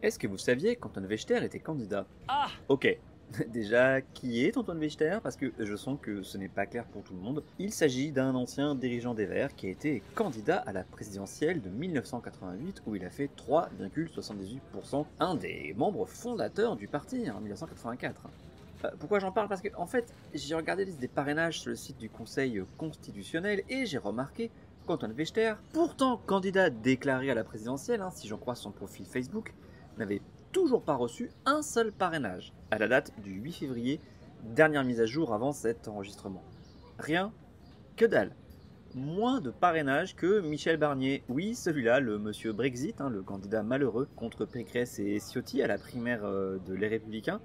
Est-ce que vous saviez qu'Antoine Wechter était candidat? Ah! Ok. Déjà, qui est Antoine Wechter? Parce que je sens que ce n'est pas clair pour tout le monde. Il s'agit d'un ancien dirigeant des Verts qui a été candidat à la présidentielle de 1988 où il a fait 3,78%, un des membres fondateurs du parti en 1984. Pourquoi j'en parle? Parce que, en fait, j'ai regardé la liste des parrainages sur le site du Conseil constitutionnel et j'ai remarqué qu'Antoine Wechter, pourtant candidat déclaré à la présidentielle, si j'en crois son profil Facebook, n'avait toujours pas reçu un seul parrainage, à la date du 8 février, dernière mise à jour avant cet enregistrement. Rien, que dalle. Moins de parrainage que Michel Barnier. Oui, celui-là, le monsieur Brexit, le candidat malheureux contre Pécresse et Ciotti à la primaire de Les Républicains.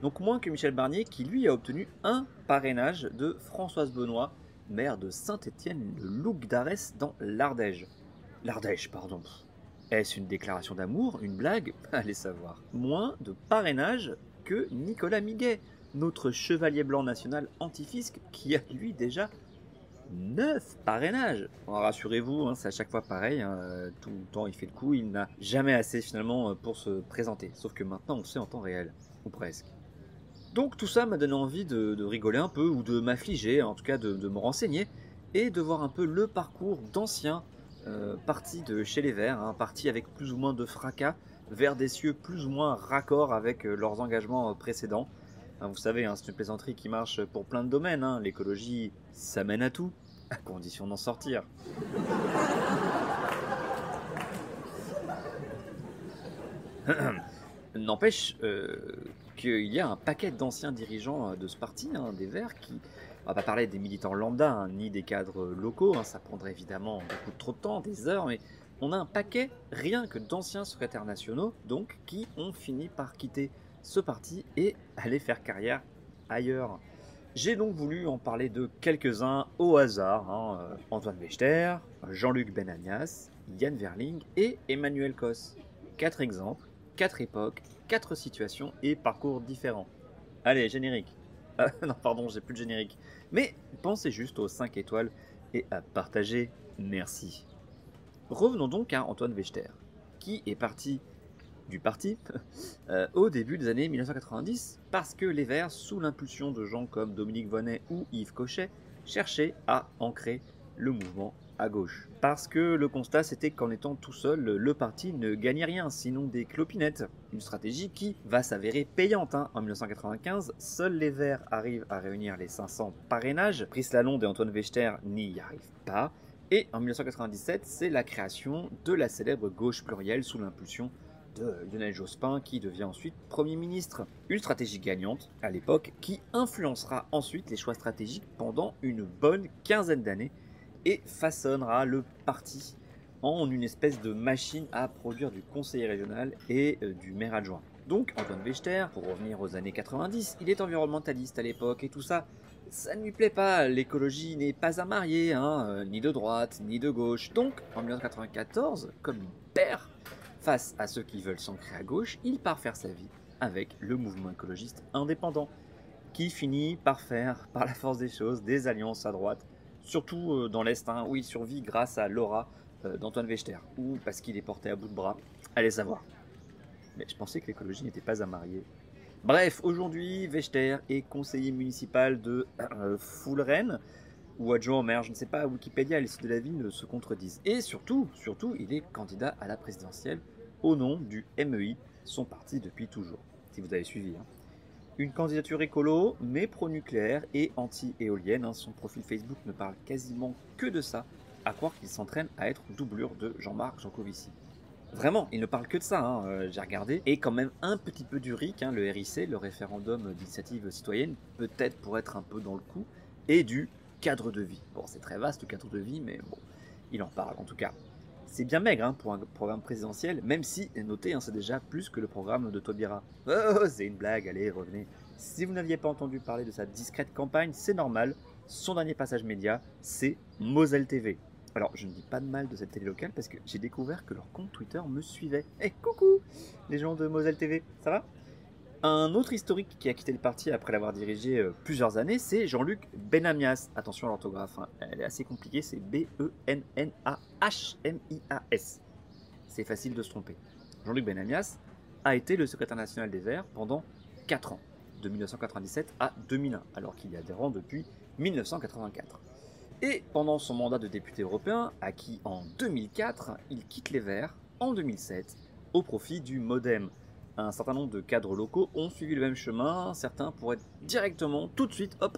Donc moins que Michel Barnier qui lui a obtenu un parrainage de Françoise Benoît, maire de Saint-Étienne-le-Loup d'Arès dans l'Ardèche. L'Ardèche, pardon. Est-ce une déclaration d'amour, une blague? Allez savoir. Moins de parrainage que Nicolas Miguet, notre chevalier blanc national anti-fisc qui a lui déjà 9 parrainages. Rassurez-vous, c'est à chaque fois pareil, tout le temps il fait le coup, il n'a jamais assez finalement pour se présenter. Sauf que maintenant on sait en temps réel, ou presque. Donc tout ça m'a donné envie de rigoler un peu, ou de m'affliger, en tout cas de me renseigner, et de voir un peu le parcours d'anciens partis de chez les Verts, partis avec plus ou moins de fracas, vers des cieux plus ou moins raccords avec leurs engagements précédents. Vous savez, c'est une plaisanterie qui marche pour plein de domaines, l'écologie, ça mène à tout, à condition d'en sortir. N'empêche qu'il y a un paquet d'anciens dirigeants de ce parti, des Verts, qui... On va pas parler des militants lambda, ni des cadres locaux, ça prendrait évidemment beaucoup trop de temps, des heures, mais on a un paquet, rien que d'anciens secrétaires nationaux, donc, qui ont fini par quitter ce parti et aller faire carrière ailleurs. J'ai donc voulu en parler de quelques-uns au hasard, Antoine Wechter, Jean-Luc Benamias, Yann Verling et Emmanuel Cos. 4 exemples, 4 époques, 4 situations et parcours différents. Allez, générique. Non, pardon, j'ai plus de générique. Mais pensez juste aux 5 étoiles et à partager. Merci. Revenons donc à Antoine Wechter, qui est parti du parti au début des années 1990 parce que les Verts, sous l'impulsion de gens comme Dominique Vonnet ou Yves Cochet, cherchaient à ancrer le mouvement à gauche. Parce que le constat c'était qu'en étant tout seul, le parti ne gagnait rien, sinon des clopinettes. Une stratégie qui va s'avérer payante. En 1995, seuls les Verts arrivent à réunir les 500 parrainages. Brice Lalonde et Antoine Wechter n'y arrivent pas. Et en 1997, c'est la création de la célèbre gauche plurielle sous l'impulsion de Lionel Jospin qui devient ensuite Premier ministre. Une stratégie gagnante à l'époque qui influencera ensuite les choix stratégiques pendant une bonne quinzaine d'années et façonnera le parti en une espèce de machine à produire du conseiller régional et du maire adjoint. Donc Antoine Wechter, pour revenir aux années 90, il est environnementaliste à l'époque et tout ça, ça ne lui plaît pas, l'écologie n'est pas à marier, ni de droite, ni de gauche. Donc en 1994, comme il perd face à ceux qui veulent s'ancrer à gauche, il part faire sa vie avec le mouvement écologiste indépendant, qui finit par faire, par la force des choses, des alliances à droite, surtout dans l'Est, où il survit grâce à l'aura d'Antoine Wechter, ou parce qu'il est porté à bout de bras, allez savoir. Mais je pensais que l'écologie n'était pas à marier. Bref, aujourd'hui, Wechter est conseiller municipal de Fouleren, ou adjoint au maire, je ne sais pas, Wikipédia et les sites de la ville ne se contredisent. Et surtout, il est candidat à la présidentielle au nom du MEI, son parti depuis toujours, si vous avez suivi. Une candidature écolo, mais pro-nucléaire et anti-éolienne. Son profil Facebook ne parle quasiment que de ça, à croire qu'il s'entraîne à être doublure de Jean-Marc Jancovici. Vraiment, il ne parle que de ça, j'ai regardé. Et quand même un petit peu du RIC, le RIC, le référendum d'initiative citoyenne, peut-être pour être un peu dans le coup, et du cadre de vie. Bon, c'est très vaste le cadre de vie, mais bon, il en parle en tout cas. C'est bien maigre pour un programme présidentiel, même si, notez, c'est déjà plus que le programme de Taubira. Oh, c'est une blague, allez, revenez. Si vous n'aviez pas entendu parler de sa discrète campagne, c'est normal. Son dernier passage média, c'est Moselle TV. Alors, je ne dis pas de mal de cette télé locale parce que j'ai découvert que leur compte Twitter me suivait. Eh, coucou les gens de Moselle TV, ça va? Un autre historique qui a quitté le parti après l'avoir dirigé plusieurs années, c'est Jean-Luc Benamias. Attention à l'orthographe, elle est assez compliquée, c'est Benamhmias. C'est facile de se tromper. Jean-Luc Benamias, a été le secrétaire national des Verts pendant 4 ans, de 1997 à 2001, alors qu'il est adhérent depuis 1984. Et pendant son mandat de député européen, acquis en 2004, il quitte les Verts en 2007 au profit du MoDem. Un certain nombre de cadres locaux ont suivi le même chemin, certains pour être directement, tout de suite, hop,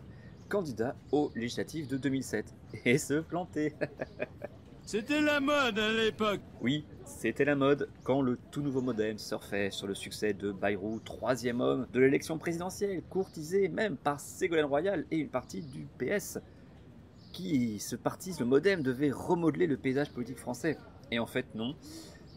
candidats aux législatives de 2007 et se planter. C'était la mode à l'époque. Oui, c'était la mode quand le tout nouveau MoDem surfait sur le succès de Bayrou, troisième homme de l'élection présidentielle, courtisé même par Ségolène Royal et une partie du PS. Ce parti, le MoDem, devait remodeler le paysage politique français. Et en fait, non.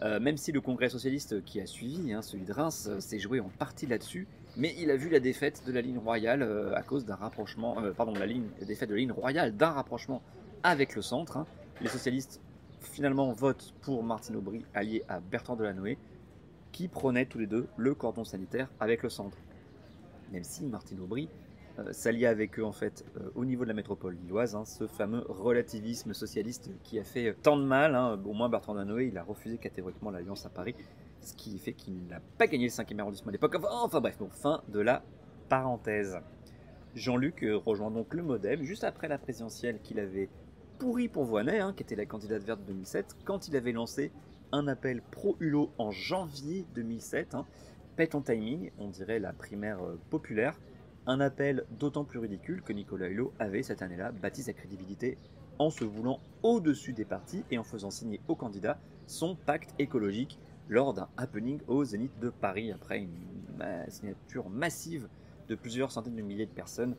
Même si le congrès socialiste qui a suivi, celui de Reims, s'est joué en partie là-dessus, mais il a vu la défaite de la ligne royale à cause d'un rapprochement, la défaite de la ligne royale d'un rapprochement avec le centre. Les socialistes finalement votent pour Martine Aubry, allié à Bertrand Delanoë, qui prônaient tous les deux le cordon sanitaire avec le centre. Même si Martine Aubry s'alliait avec eux en fait au niveau de la métropole lilloise, ce fameux relativisme socialiste qui a fait tant de mal. Au moins Bertrand Delanoë, il a refusé catégoriquement l'alliance à Paris, ce qui fait qu'il n'a pas gagné le 5e arrondissement à l'époque. Enfin bref, fin de la parenthèse. Jean-Luc rejoint donc le MoDem juste après la présidentielle qu'il avait pourri pour Voynet, qui était la candidate verte de 2007, quand il avait lancé un appel pro-Hulot en janvier 2007. Pète en timing, on dirait la primaire populaire. Un appel d'autant plus ridicule que Nicolas Hulot avait cette année-là bâti sa crédibilité en se voulant au-dessus des partis et en faisant signer au candidat son pacte écologique lors d'un happening au Zénith de Paris après une signature massive de plusieurs centaines de milliers de personnes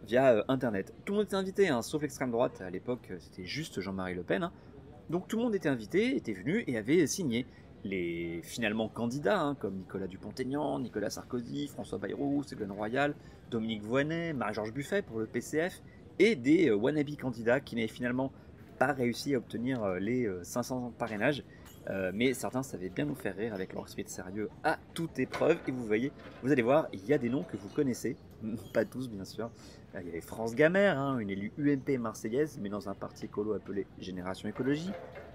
via Internet. Tout le monde était invité, sauf l'extrême droite. À l'époque, c'était juste Jean-Marie Le Pen. Donc tout le monde était invité, était venu et avait signé. Les finalement candidats, comme Nicolas Dupont-Aignan, Nicolas Sarkozy, François Bayrou, Ségolène Royal, Dominique Voynet, Marie-Georges Buffet pour le PCF, et des wannabe candidats qui n'avaient finalement pas réussi à obtenir les 500 parrainages. Mais certains savaient bien nous faire rire avec leur esprit de sérieux à toute épreuve. Et vous allez voir, il y a des noms que vous connaissez, pas tous bien sûr. Il y avait France Gamère, une élue UMP marseillaise, mais dans un parti écolo appelé Génération Écologie.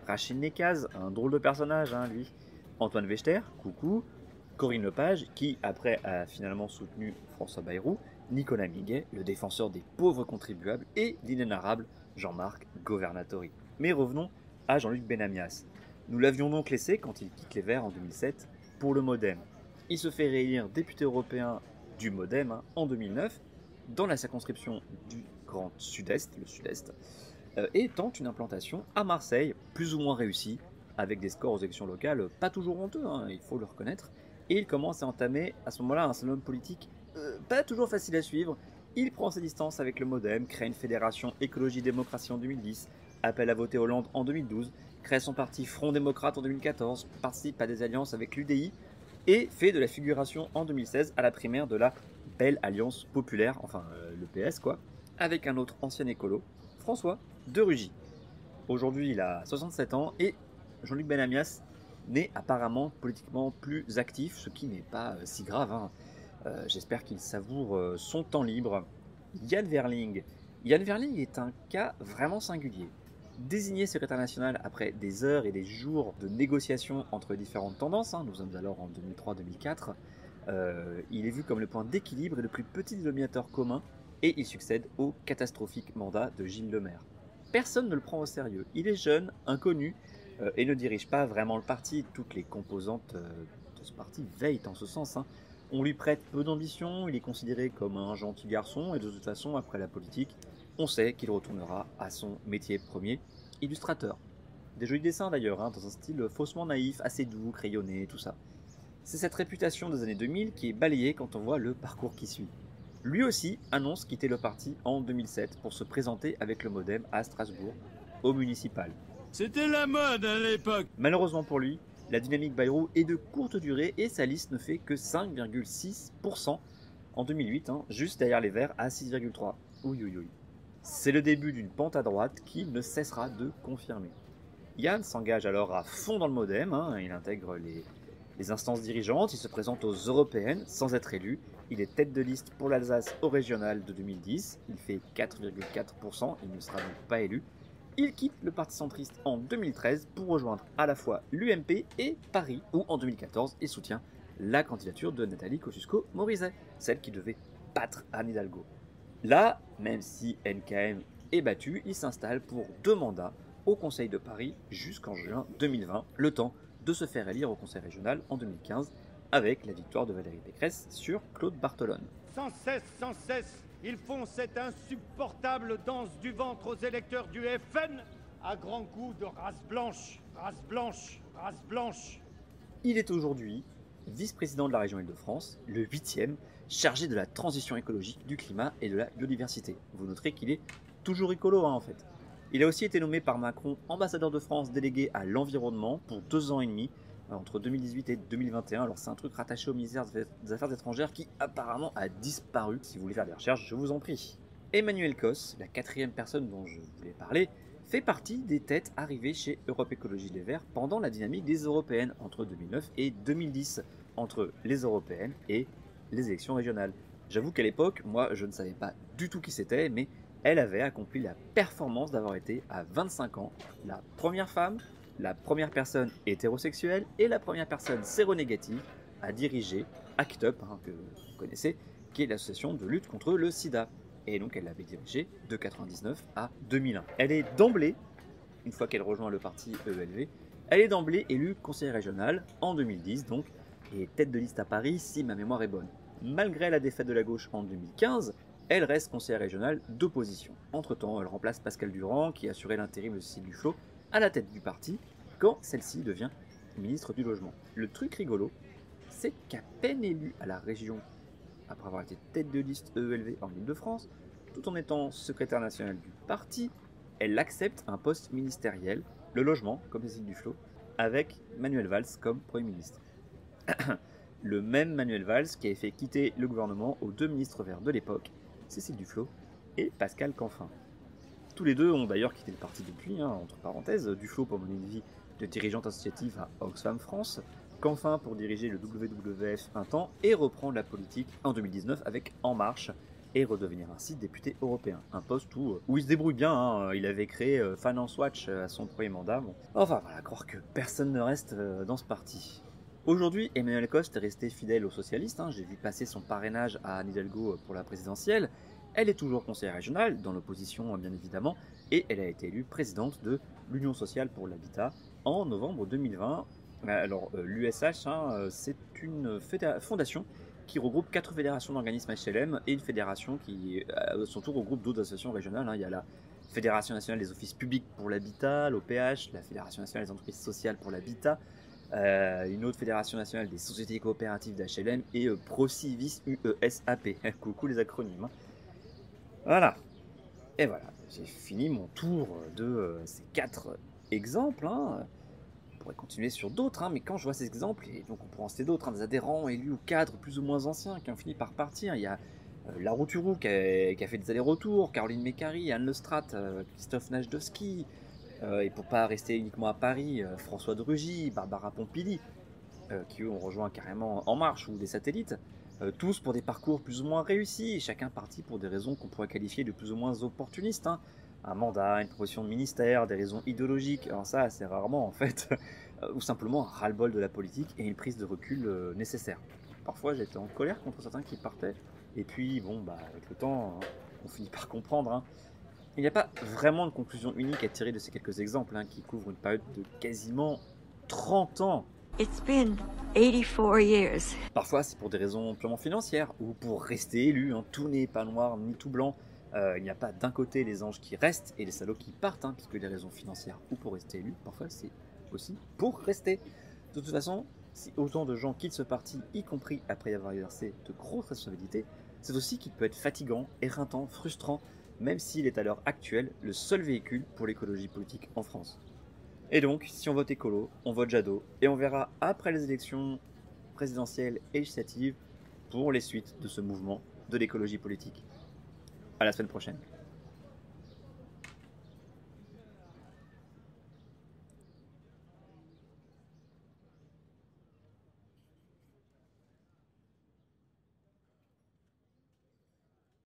Rachid Nekaz, un drôle de personnage, lui. Antoine Wechter, coucou. Corinne Lepage, qui après a finalement soutenu François Bayrou. Nicolas Miguet, le défenseur des pauvres contribuables. Et l'inénarrable Jean-Marc Governatori. Mais revenons à Jean-Luc Benamias. Nous l'avions donc laissé quand il quitte les Verts en 2007 pour le MoDem. Il se fait réélire député européen du MoDem en 2009 dans la circonscription du Grand Sud-Est, le Sud-Est, et tente une implantation à Marseille, plus ou moins réussie, avec des scores aux élections locales pas toujours honteux, il faut le reconnaître, et il commence à entamer à ce moment-là un salon politique pas toujours facile à suivre. Il prend ses distances avec le MoDem, crée une fédération écologie-démocratie en 2010, appelle à voter Hollande en 2012, crée son parti Front démocrate en 2014, participe à des alliances avec l'UDI et fait de la figuration en 2016 à la primaire de la Belle Alliance Populaire, le PS avec un autre ancien écolo, François de Rugy. Aujourd'hui il a 67 ans et Jean-Luc Benamias n'est apparemment politiquement plus actif, ce qui n'est pas si grave. J'espère qu'il savoure son temps libre. Yann Verling. Yann Verling est un cas vraiment singulier. Désigné secrétaire national après des heures et des jours de négociations entre différentes tendances, nous sommes alors en 2003-2004, il est vu comme le point d'équilibre et le plus petit dénominateur commun, et il succède au catastrophique mandat de Gilles Lemaire. Personne ne le prend au sérieux, il est jeune, inconnu, et ne dirige pas vraiment le parti. Toutes les composantes de ce parti veillent en ce sens. On lui prête peu d'ambition, il est considéré comme un gentil garçon, et de toute façon, après la politique, on sait qu'il retournera à son métier premier, illustrateur. Des jolis dessins d'ailleurs, dans un style faussement naïf, assez doux, crayonné, tout ça. C'est cette réputation des années 2000 qui est balayée quand on voit le parcours qui suit. Lui aussi annonce quitter le parti en 2007 pour se présenter avec le MoDem à Strasbourg, au municipal. C'était la mode à l'époque. Malheureusement pour lui, la dynamique Bayrou est de courte durée et sa liste ne fait que 5,6% en 2008, juste derrière les Verts à 6,3%. Ouï. C'est le début d'une pente à droite qui ne cessera de confirmer. Yann s'engage alors à fond dans le MoDem, il intègre les instances dirigeantes, il se présente aux européennes sans être élu, il est tête de liste pour l'Alsace au régional de 2010, il fait 4,4%, il ne sera donc pas élu. Il quitte le parti centriste en 2013 pour rejoindre à la fois l'UMP et Paris, où en 2014 il soutient la candidature de Nathalie Kosciusko-Morizet, celle qui devait battre Anne Hidalgo. Là, même si NKM est battu, il s'installe pour 2 mandats au Conseil de Paris jusqu'en juin 2020, le temps de se faire élire au Conseil régional en 2015 avec la victoire de Valérie Pécresse sur Claude Barthelone. Sans cesse, ils font cette insupportable danse du ventre aux électeurs du FN à grands coups de race blanche, race blanche, race blanche. Il est aujourd'hui vice-président de la région Île-de-France, le 8e, chargé de la transition écologique, du climat et de la biodiversité. Vous noterez qu'il est toujours écolo en fait. Il a aussi été nommé par Macron ambassadeur de France délégué à l'environnement pour 2 ans et demi, entre 2018 et 2021. Alors c'est un truc rattaché au ministère des Affaires étrangères qui apparemment a disparu. Si vous voulez faire des recherches, je vous en prie. Emmanuel Cos, la 4e personne dont je voulais parler, fait partie des têtes arrivées chez Europe Écologie Les Verts pendant la dynamique des européennes entre 2009 et 2010, entre les européennes et les élections régionales. J'avoue qu'à l'époque, moi je ne savais pas du tout qui c'était, mais elle avait accompli la performance d'avoir été à 25 ans la première femme, la première personne hétérosexuelle et la première personne séronégative à diriger ACT UP, que vous connaissez, qui est l'association de lutte contre le sida. Et donc elle l'avait dirigée de 1999 à 2001. Elle est d'emblée, une fois qu'elle rejoint le parti EELV, elle est d'emblée élue conseillère régionale en 2010 donc, et tête de liste à Paris si ma mémoire est bonne. Malgré la défaite de la gauche en 2015, elle reste conseillère régionale d'opposition. Entre-temps, elle remplace Pascal Durand, qui assurait l'intérim de Cécile Duflot, à la tête du parti, quand celle-ci devient ministre du Logement. Le truc rigolo, c'est qu'à peine élue à la région, après avoir été tête de liste EELV en Île-de-France, tout en étant secrétaire nationale du parti, elle accepte un poste ministériel, le logement, comme Cécile Duflot, avec Manuel Valls comme Premier ministre. Le même Manuel Valls qui avait fait quitter le gouvernement aux 2 ministres verts de l'époque, Cécile Duflot et Pascal Canfin. Tous les deux ont d'ailleurs quitté le parti depuis, entre parenthèses, Duflot pour mener une vie de dirigeante associative à Oxfam France, Canfin pour diriger le WWF un temps et reprendre la politique en 2019 avec En Marche et redevenir ainsi député européen. Un poste où il se débrouille bien, il avait créé Finance Watch à son premier mandat. Bon. Enfin voilà, croire que personne ne reste dans ce parti. Aujourd'hui, Emmanuel Coste est resté fidèle aux socialistes, j'ai vu passer son parrainage à Anne Hidalgo pour la présidentielle. Elle est toujours conseillère régionale, dans l'opposition bien évidemment, et elle a été élue présidente de l'Union sociale pour l'habitat en novembre 2020. Alors l'USH, c'est une fondation qui regroupe 4 fédérations d'organismes HLM et une fédération qui à son tour regroupe d'autres associations régionales. Il y a la Fédération nationale des offices publics pour l'habitat, l'OPH, la Fédération nationale des entreprises sociales pour l'habitat, une autre fédération nationale des sociétés coopératives d'HLM et Procivis UESAP. Coucou les acronymes. Voilà. Et voilà, j'ai fini mon tour de ces 4 exemples. On pourrait continuer sur d'autres, mais quand je vois ces exemples, et donc on pourrait en citer d'autres, des adhérents élus ou cadres plus ou moins anciens qui ont fini par partir. Il y a Larouturou qui a fait des allers-retours, Caroline Mécari, Anne Lestrade, Christophe Najdowski, et pour pas rester uniquement à Paris, François de Rugy, Barbara Pompili, qui eux ont rejoint carrément En Marche ou des satellites. Tous pour des parcours plus ou moins réussis, chacun parti pour des raisons qu'on pourrait qualifier de plus ou moins opportunistes. Un mandat, une promotion de ministère, des raisons idéologiques, alors ça assez rarement en fait, ou simplement un ras-le-bol de la politique et une prise de recul nécessaire. Parfois j'étais en colère contre certains qui partaient, et puis avec le temps, on finit par comprendre. Il n'y a pas vraiment de conclusion unique à tirer de ces quelques exemples qui couvrent une période de quasiment 30 ans. It's been 84 years. Parfois, c'est pour des raisons purement financières ou pour rester élu. Tout n'est pas noir ni tout blanc. Il n'y a pas d'un côté les anges qui restent et les salauds qui partent, puisque les raisons financières ou pour rester élu, parfois c'est aussi pour rester. De toute façon, si autant de gens quittent ce parti, y compris après y avoir exercé de grosses responsabilités, c'est aussi qu'il peut être fatigant, éreintant, frustrant, même s'il est à l'heure actuelle le seul véhicule pour l'écologie politique en France. Et donc, si on vote écolo, on vote Jadot, et on verra après les élections présidentielles et législatives pour les suites de ce mouvement de l'écologie politique. À la semaine prochaine.